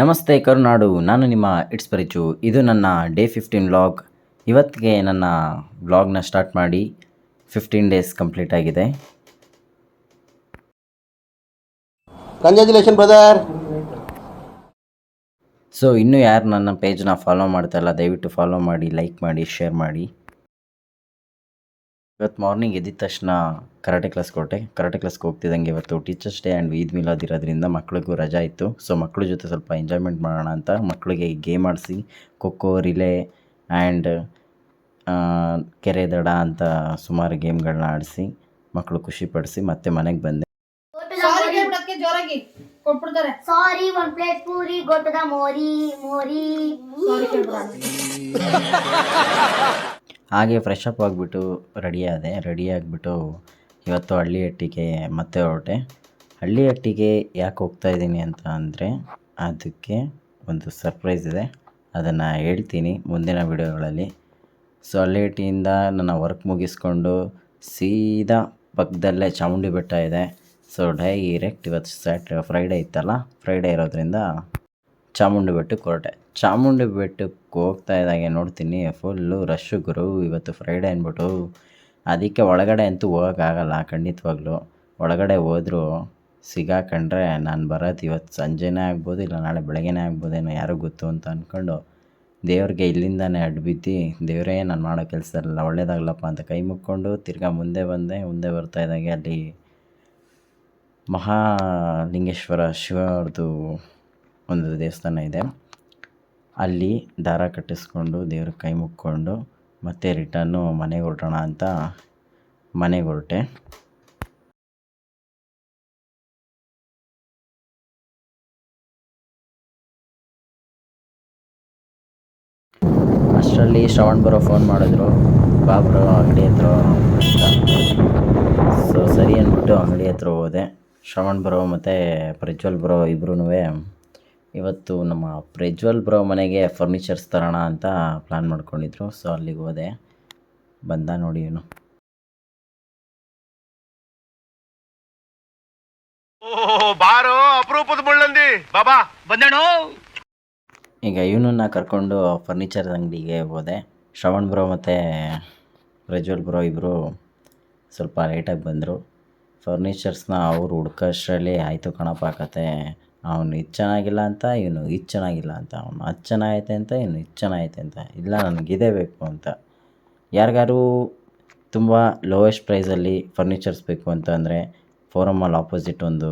ನಮಸ್ತೆ ಕರುನಾಡು, ನಾನು ನಿಮ್ಮ ಇಟ್ಸ್ ಪರಿಚು. ಇದು ನನ್ನ ಡೇ 15 ವ್ಲಾಗ್. ಇವತ್ತಿಗೆ ನನ್ನ ವ್ಲಾಗ್ನ ಸ್ಟಾರ್ಟ್ ಮಾಡಿ 15 ಡೇಸ್ ಕಂಪ್ಲೀಟ್ ಆಗಿದೆ. Congratulation brother. ಸೊ ಇನ್ನೂ ಯಾರು ನನ್ನ ಪೇಜ್ನ ಫಾಲೋ ಮಾಡ್ತಾಯಿಲ್ಲ, ದಯವಿಟ್ಟು ಫಾಲೋ ಮಾಡಿ, ಲೈಕ್ ಮಾಡಿ, ಶೇರ್ ಮಾಡಿ. ಇವತ್ತು ಮಾರ್ನಿಂಗ್ ಎದ್ದಿದ ತಕ್ಷಣ ಕರಾಟೆ ಕ್ಲಾಸ್ಗೆ ಹೊರಟೆ. ಕರಾಟೆ ಕ್ಲಾಸ್ಗೆ ಹೋಗ್ತಿದ್ದಂಗೆ ಇವತ್ತು teachers day and Eid Milad ಇರೋದ್ರಿಂದ ಮಕ್ಳಿಗೂ ರಜಾ ಇತ್ತು. ಸೊ ಮಕ್ಕಳ ಜೊತೆ ಸ್ವಲ್ಪ ಎಂಜಾಯ್ಮೆಂಟ್ ಮಾಡೋಣ ಅಂತ ಮಕ್ಕಳಿಗೆ ಗೇಮ್ ಆಡಿಸಿ, ಖೋಖೋ, ರಿಲೇ ಆ್ಯಂಡ್ ಕೆರೆ ದಡ ಅಂತ ಸುಮಾರು ಗೇಮ್ಗಳನ್ನ ಆಡಿಸಿ ಮಕ್ಕಳು ಖುಷಿಪಡಿಸಿ ಮತ್ತೆ ಮನೆಗೆ ಬಂದೆ. ಸಾರಿ ಒನ್ ಪ್ಲೇಟ್ ಪೂರಿ ಗೊಟ್ಟದ ಮೋರಿ ಮೋರಿ. ಹಾಗೆ ಫ್ರೆಶ್ ಅಪ್ ಆಗಿಬಿಟ್ಟು ರೆಡಿ ಆಗಿಬಿಟ್ಟು ಇವತ್ತು ಹಳ್ಳಿಹಟ್ಟಿಗೆ ಮತ್ತೆ ಹೊರಟೆ. ಹಳ್ಳಿಹಟ್ಟಿಗೆ ಯಾಕೆ ಹೋಗ್ತಾ ಇದ್ದೀನಿ ಅಂತ ಅಂದರೆ ಅದಕ್ಕೆ ಒಂದು ಸರ್ಪ್ರೈಸ್ ಇದೆ, ಅದನ್ನು ಹೇಳ್ತೀನಿ ಮುಂದಿನ ವಿಡಿಯೋಗಳಲ್ಲಿ. ಸೊ ಹಳ್ಳಿಹಟ್ಟಿಯಿಂದ ನನ್ನ ವರ್ಕ್ ಮುಗಿಸ್ಕೊಂಡು ಸೀದಾ ಪಕ್ಕದಲ್ಲೇ ಚಾಮುಂಡಿ ಬೆಟ್ಟ ಇದೆ. ಸೊ ಡೈರೆಕ್ಟ್ ಇವತ್ತು ಫ್ರೈಡೇ ಇತ್ತಲ್ಲ, ಫ್ರೈಡೇ ಇರೋದ್ರಿಂದ ಚಾಮುಂಡಿ ಬೆಟ್ಟಕ್ಕೆ ಹೊರಟೆ. ಚಾಮುಂಡಿ ಬೆಟ್ಟಕ್ಕೆ ಹೋಗ್ತಾ ಇದ್ದಾಗೆ ನೋಡ್ತೀನಿ ಫುಲ್ಲು ರಶ್ಶು ಗುರು, ಇವತ್ತು ಫ್ರೈಡೇ ಅಂದ್ಬಿಟ್ಟು. ಅದಕ್ಕೆ ಒಳಗಡೆ ಅಂತೂ ಹೋಗೋಕ್ಕಾಗಲ್ಲ ಖಂಡಿತವಾಗ್ಲೂ. ಒಳಗಡೆ ಹೋದರೂ ಸಿಗಾಕೊಂಡ್ರೆ ನಾನು ಬರೋದು ಇವತ್ತು ಸಂಜೆನೇ ಆಗ್ಬೋದು, ಇಲ್ಲ ನಾಳೆ ಬೆಳಗ್ಗೆನೇ ಆಗ್ಬೋದೇನೋ, ಯಾರಿಗೂ ಗೊತ್ತು ಅಂತ ಅಂದ್ಕೊಂಡು ದೇವ್ರಿಗೆ ಇಲ್ಲಿಂದಾನೇ ಅಡ್ಬಿದ್ದು, ದೇವರೇ ನಾನು ಮಾಡೋ ಕೆಲಸ ಇಲ್ಲ ಒಳ್ಳೇದಾಗಲಪ್ಪ ಅಂತ ಕೈ ಮುಕ್ಕೊಂಡು ತಿರ್ಗಾ ಮುಂದೆ ಬಂದೆ. ಮುಂದೆ ಬರ್ತಾ ಇದ್ದಾಗೆ ಅಲ್ಲಿ ಮಹಾಲಿಂಗೇಶ್ವರ ಶಿವರದು ಒಂದು ದೇವಸ್ಥಾನ ಇದೆ. ಅಲ್ಲಿ ದಾರ ಕಟ್ಟಿಸ್ಕೊಂಡು ದೇವ್ರಿಗೆ ಕೈ ಮುಕ್ಕೊಂಡು ಮತ್ತೆ ರಿಟರ್ನು ಮನೆಗೆ ಹೊರಟೋಣ ಅಂತ ಮನೆಗೆ ಹೊರಟೆ. ಅಷ್ಟರಲ್ಲಿ ಶ್ರವಣ್ ಬರೋ ಫೋನ್ ಮಾಡಿದ್ರು, ಬಾಬ್ರು ಅಂಗಡಿ ಹತ್ರ ಅಂತ. ಸೊ ಸರಿ ಅಂದ್ಬಿಟ್ಟು ಅಂಗಡಿ ಹತ್ರ ಹೋದೆ. ಶ್ರವಣ್ ಬ್ರೋ ಮತ್ತು ಪ್ರಜ್ವಲ್ ಬ್ರೋ ಇಬ್ಬರೂ ಇವತ್ತು ನಮ್ಮ ಪ್ರಜ್ವಲ್ ಬ್ರೋ ಮನೆಗೆ ಫರ್ನಿಚರ್ಸ್ ತರೋಣ ಅಂತ ಪ್ಲ್ಯಾನ್ ಮಾಡ್ಕೊಂಡಿದ್ರು. ಸೊ ಅಲ್ಲಿಗೆ ಹೋದೆ. ಬಂದ ನೋಡಿ ಇವನು. ಬಾರೋ ಅಪರೂಪದ ಮುಳ್ಳಂದಿ ಬಾಬಾ ಬಂದೇಣು. ಈಗ ಇವನನ್ನ ಕರ್ಕೊಂಡು ಫರ್ನಿಚರ್ ಅಂಗಡಿಗೆ ಹೋದೆ. ಶ್ರವಣ್ ಬ್ರೋ ಮತ್ತು ಪ್ರಜ್ವಲ್ ಬ್ರೋ ಇಬ್ಬರು ಸ್ವಲ್ಪ ಲೇಟಾಗಿ ಬಂದರು. ಫರ್ನಿಚರ್ಸ್ನ ಅವರು ಹುಡ್ಕೋಷ್ಟರಲ್ಲಿ ಆಯಿತು ಕಣಪ್ಪ ಕತೆ. ಅವನು ಇದು ಚೆನ್ನಾಗಿಲ್ಲ ಅಂತ, ಇವನು ಇದು ಚೆನ್ನಾಗಿಲ್ಲ ಅಂತ, ಅವನು ಅದು ಚೆನ್ನಾಗೈತೆ ಅಂತ, ಇವನು ಇದು ಚೆನ್ನಾಗೈತೆ ಅಂತ, ಇಲ್ಲ ನನಗಿದೇ ಬೇಕು ಅಂತ. ಯಾರಿಗಾರು ತುಂಬ ಲೋಯೆಸ್ಟ್ ಪ್ರೈಸಲ್ಲಿ ಫರ್ನಿಚರ್ಸ್ ಬೇಕು ಅಂತ ಅಂದರೆ ಫೋರಮ್ ಮಾಲ್ ಆಪೋಸಿಟ್ ಒಂದು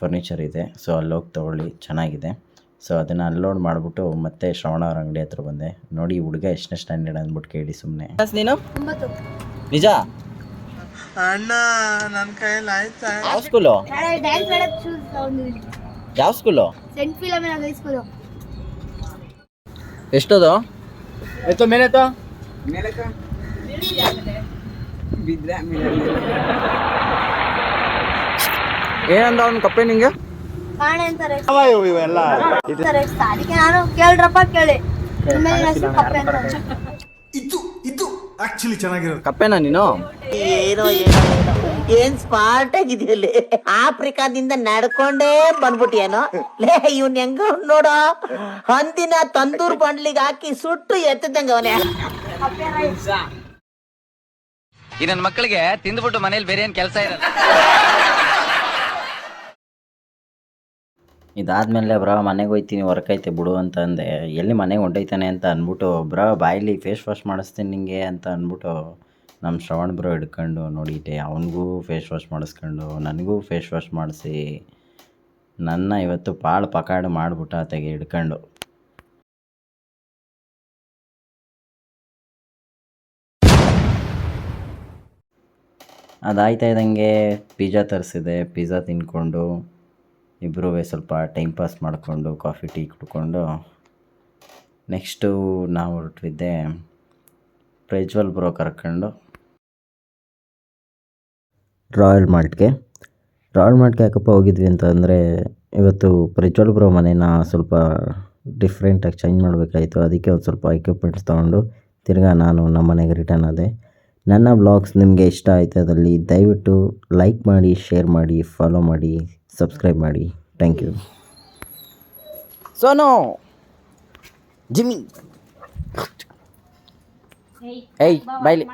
ಫರ್ನಿಚರ್ ಇದೆ. ಸೊ ಅಲ್ಲಿ ಹೋಗಿ ತೊಗೊಳ್ಳಿ, ಚೆನ್ನಾಗಿದೆ. ಸೊ ಅದನ್ನು ಅನ್ಲೋಡ್ ಮಾಡಿಬಿಟ್ಟು ಮತ್ತೆ ಶ್ರವಣ ಅವ್ರ ಅಂಗಡಿ ಹತ್ರ ಬಂದೆ. ನೋಡಿ ಹುಡುಗ ಎಷ್ಟನೇ ಸ್ಟ್ಯಾಂಡರ್ಡ್ ಅಂದ್ಬಿಟ್ಟು ಕೇಳಿ ಸುಮ್ಮನೆ. ನೀನು ನಿಜ ಅಣ್ಣ ನನ್ನ ಕೈಯಲ್ಲಿ ಆಯ್ತಾ? ಯಾವ ಸ್ಕೂಲು? ಯಾವ ಸ್ಕೂಲು? Saint Philomena high school. ಎಷ್ಟದು? ಎತ್ತೋ ಮೇಲೆತ್ತೋ ಏನಂದ ಅವನು ಕಪ್ಪೆ ನಿಂಗೆ ಕಾಣೆ ಅಂತಾರೆ. ಇವೆಲ್ಲ ಅದಕ್ಕೆ ನಾನು ಕೇಳ್ರಪ್ಪ ಕೇಳಿ ಕಪ್ಪೆ ಅಂತಾರೆ. ಇದು ಆಕ್ಚುಲಿ ಚೆನ್ನಾಗಿರೋದು. ಕಪ್ಪೆನಾ ನೀನು? ಏನೋ ಏನ್ ಸ್ಮಾರ್ಟ್ ಆಗಿದೆಯಲ್ಲಿ, ಆಫ್ರಿಕಾದಿಂದ ನಡ್ಕೊಂಡೇ ಬಂದ್ಬಿಟ್ಟಿಯೇನೋ ಲೇ. ಇವ್ನ ಹೆಂಗ ನೋಡೋ, ಹಂದಿನ ತಂದೂರ್ ಬಂಡ್ಲಿಗೆ ಹಾಕಿ ಸುಟ್ಟು ಎತ್ತದಂಗ ಅವನೇ. ಈ ನನ್ನ ಮಕ್ಕಳಿಗೆ ತಿಂದ್ಬಿಟ್ಟು ಮನೇಲಿ ಬೇರೆ ಏನ್ ಕೆಲಸ ಇರಲ್ಲ. ಇದಾದ್ಮೇಲೆ ಬ್ರೋ ಮನೆಗೆ ಹೋಗ್ತೀನಿ, ವರ್ಕ್ ಐತೆ ಬಿಡು ಅಂತ ಅಂದೆ. ಎಲ್ಲಿ ಮನೆಗೆ ಹೊಂಟೈತಾನೆ ಅಂತ ಅಂದ್ಬಿಟ್ಟು ಬ್ರೋ ಬಾಯಲ್ಲಿ ಫೇಸ್ ವಾಶ್ ಮಾಡಿಸ್ತೀನಿ ನಿಂಗೆ ಅಂತ ಅಂದ್ಬಿಟ್ಟು ನಮ್ಮ ಶ್ರವಣ್ ಬ್ರೋ ಹಿಡ್ಕೊಂಡು ನೋಡಿಟ್ಟೆ. ಅವನಿಗೂ ಫೇಸ್ ವಾಶ್ ಮಾಡಿಸ್ಕೊಂಡು ನನಗೂ ಫೇಸ್ ವಾಶ್ ಮಾಡಿಸಿ ನನ್ನ ಇವತ್ತು ಪಾಳು ಪಕಾಡು ಮಾಡಿಬಿಟ್ಟ ತೆಗೆ ಹಿಡ್ಕೊಂಡು. ಅದಾಯ್ತಾ ಇದ್ದಂಗೆ ಪಿಜ್ಜಾ ತರಿಸಿದೆ. ಪಿಜ್ಜಾ ತಿಂದ್ಕೊಂಡು ಇಬ್ಬರೂ ಸ್ವಲ್ಪ ಟೈಮ್ ಪಾಸ್ ಮಾಡಿಕೊಂಡು ಕಾಫಿ ಟೀ ಕುಡ್ಕೊಂಡು ನೆಕ್ಸ್ಟು ನಾವು ಹೊರಟಿದ್ದೆ ಪ್ರಜ್ವಲ್ ಬ್ರೋ ಕರ್ಕೊಂಡು ರಾಯಲ್ ಮಾಲ್ಟ್ಗೆ ಯಾಕಪ್ಪ ಹೋಗಿದ್ವಿ ಅಂತ ಅಂದರೆ ಇವತ್ತು ಪ್ರಜ್ವಲ್ ಬ್ರೋ ಮನೇನ ಸ್ವಲ್ಪ ಡಿಫ್ರೆಂಟಾಗಿ ಚೇಂಜ್ ಮಾಡಬೇಕಾಯಿತು. ಅದಕ್ಕೆ ಒಂದು ಸ್ವಲ್ಪ ಎಕ್ವಿಪ್ಮೆಂಟ್ಸ್ ತೊಗೊಂಡು ತಿರ್ಗಾ ನಾನು ನಮ್ಮ ಮನೆಗೆ ರಿಟರ್ನ್ ಆದೆ. ನನ್ನ ಬ್ಲಾಗ್ಸ್ ನಿಮಗೆ ಇಷ್ಟ ಆಯ್ತದಲ್ಲಿ ದಯವಿಟ್ಟು ಲೈಕ್ ಮಾಡಿ, ಶೇರ್ ಮಾಡಿ, ಫಾಲೋ ಮಾಡಿ, ಸಬ್ಸ್ಕ್ರೈಬ್ ಮಾಡಿ. Thank you. ಸೋನು ಜಿಮ್ಮಿ ಏಯ್ ಬಾಯ್ಲಿ